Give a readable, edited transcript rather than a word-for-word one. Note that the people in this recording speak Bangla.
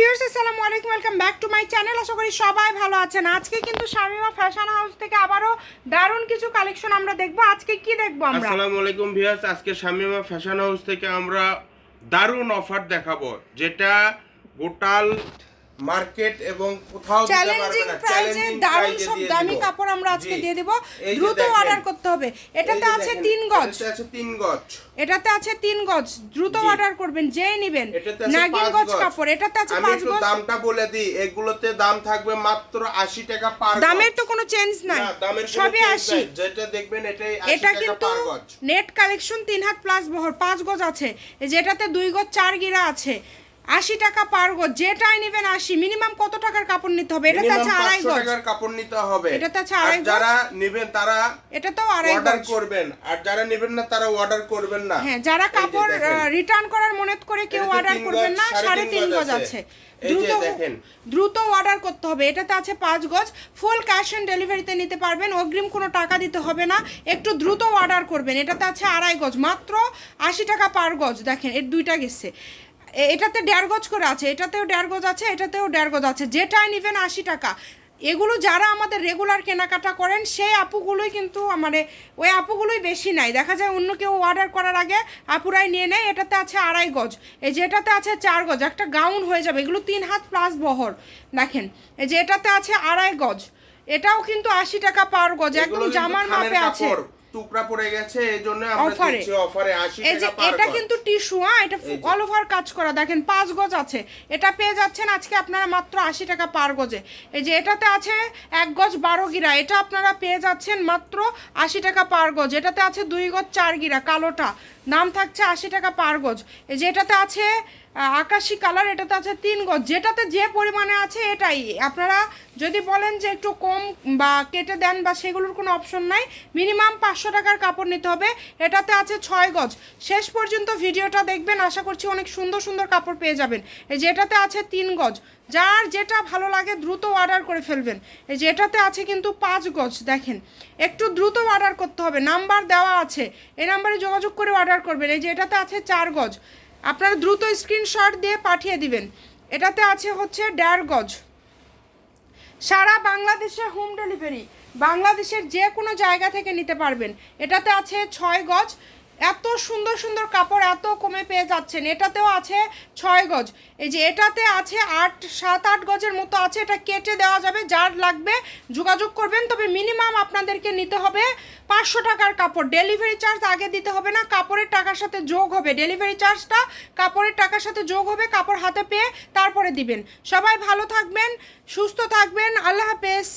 ভিউয়ার্স আসসালামু আলাইকুম, welcome back to my channel. আশা করি সবাই ভালো আছেন। আজকে কিন্তু শামিমা ফ্যাশন হাউস থেকে আবারও দারুণ কিছু কালেকশন আমরা দেখবো। আজকে কি দেখবো আমরা? আসসালামু আলাইকুম ভিউয়ার্স, আজকে শামিমা ফ্যাশন হাউস থেকে আমরা দারুণ অফার দেখাবো, যেটা গোটাল মার্কেট এবং কোথাও দিতে পারবে চ্যালেঞ্জিং না। প্রাইসে দারুণ সব দামি কাপড় আমরা আজকে দিয়ে দেব। দ্রুত অর্ডার করতে হবে। এটাতে আছে 3 গজ, এটাতে আছে 3 গজ, এটাতে আছে 3 গজ। দ্রুত অর্ডার করবেন, যেই নেবেন। এটাতে আছে নাগিন 5 গজ গজ কাপড়, এটাতে আছে আমি 5 একটু গজ। দামটা বলে দিই, এগুলোতে দাম থাকবে মাত্র 80 টাকা পার গজ। দামের তো কোনো চেঞ্জ নাই, না, দামের কোনো সবই চেঞ্জ 80। নাই। যেটা দেখবেন এটাই 80 এটা টাকা কিন্তু পার গজ। নেট কালেকশন 3 হাত প্লাস বহর, 5 গজ আছে। যেটাতে 2 গজ 4 গিরা আছে। 80 টাকা পার গজ, যেটাই নেবেন 80। মিনিমাম কত টাকার কাপড় নিতে হবে? এটাতে আছে 2.5 গজ টাকার কাপড় নিতে হবে। এটাতে আছে আর 2.5 গজ। যারা নেবেন তারা এটাতেও 2.5 অর্ডার গজ করবেন, আর যারা নেবেন না তারা অর্ডার করবেন না। হ্যাঁ, যারা এই যে কাপড় দেখেন, রিটার্ন করার মনে করে কেউ এটাতে অর্ডার 3 করবেন না। গজ, 3.5 গজ গজ আছে। এই যে দ্রুত দেখেন, দ্রুত অর্ডার করতে হবে। এটাতে আছে 5 গজ, ফুল ক্যাশ অন ডেলিভারিতে নিতে পারবেন, অগ্রিম কোনো টাকা দিতে হবে না। একটু দ্রুত অর্ডার করবেন। এটাতে আছে 2.5 গজ, মাত্র 80 টাকা পার গজ। দেখেন এর দুইটা গেছে। এটাতে 1.5 গজ করে আছে, এটাতেও 1.5 গজ আছে, এটাতেও 1.5 গজ আছে। যেটাই নেবেন 80 টাকা। এগুলো যারা আমাদের রেগুলার কেনাকাটা করেন সেই আপুগুলোই কিন্তু মানে ওই আপুগুলোই বেশি নাই। দেখা যায় অন্য কেউ অর্ডার করার আগে আপুরাই নিয়ে নেয়। এটাতে আছে 2.5 গজ, এই যে এটাতে আছে 4 গজ, একটা গাউন হয়ে যাবে। এগুলো 3 হাত প্লাস বহর। দেখেন এই যে এটাতে আছে 2.5 গজ, এটাও কিন্তু 80 টাকা পার গজ, একদম জামার মাপে আছে। টুকরা পড়ে গেছে, এইজন্য আমরা দিচ্ছি অফারে 80 এই যে টাকা পার এটা গজ। কিন্তু টিস্যু, এটা অল ওভার কাজ করা। দেখেন 5 গজ আছে, এটা পেয়ে যাচ্ছেন আজকে আপনারা মাত্র 80 টাকা পার গজে। এই যে এটাতে আছে 1 গজ 12 গিরা, এটা আপনারা পেয়ে যাচ্ছেন মাত্র 80 টাকা পার গজ। এটাতে আছে 2 গজ 4 গিরা, কালোটা দাম থাকছে 80 টাকা পার গজ। এই যে এটাতে আছে আকাশি কালার, এটাতে আছে 3 গজ। যেটাতে যে পরিমাণে আছে এটাই। আপনারা যদি বলেন যে একটু কম বা কেটে দেন বা সেগুলোর কোনো অপশন নাই। মিনিমাম 500 টাকার কাপড় নিতে হবে। এটাতে আছে 6 গজ। শেষ পর্যন্ত ভিডিওটা দেখবেন, আশা করছি অনেক সুন্দর সুন্দর কাপড় পেয়ে যাবেন। এই যে এটাতে আছে 3 গজ, যার যেটা ভালো লাগে দ্রুত অর্ডার করে ফেলবেন। এই যে এটাতে আছে কিন্তু 5 গজ। দেখেন একটু দ্রুত অর্ডার করতে হবে, নাম্বার দেওয়া আছে, এই নাম্বারে যোগাযোগ করে অর্ডার করবেন। এই যে এটাতে আছে 4 গজ, আপনারা দ্রুত স্ক্রিনশট দিয়ে পাঠিয়ে দিবেন। এটাতে আছে হচ্ছে 1.5 গজ, সারা বাংলাদেশে হোম ডেলিভারি, বাংলাদেশের যে কোনো জায়গা থেকে নিতে পারবেন। এটাতে আছে 6 গজ, এত সুন্দর সুন্দর কাপড় এত কমে পেয়ে যাচ্ছেন। এটাতেও আছে 6 গজ। এই যে এটাতে আছে 7-8 গজের মতো আছে, এটা কেটে দেওয়া যাবে। যার লাগবে যোগাযোগ করবেন, তবে মিনিমাম আপনাদেরকে নিতে হবে 500 টাকার কাপড়। ডেলিভারি চার্জ আগে দিতে হবে না, কাপড়ের টাকার সাথে যোগ হবে। ডেলিভারি চার্জটা কাপড়ের টাকার সাথে যোগ হবে, কাপড় হাতে পেয়ে তারপরে দিবেন। সবাই ভালো থাকবেন, সুস্থ থাকবেন, আল্লাহ হাফেজ।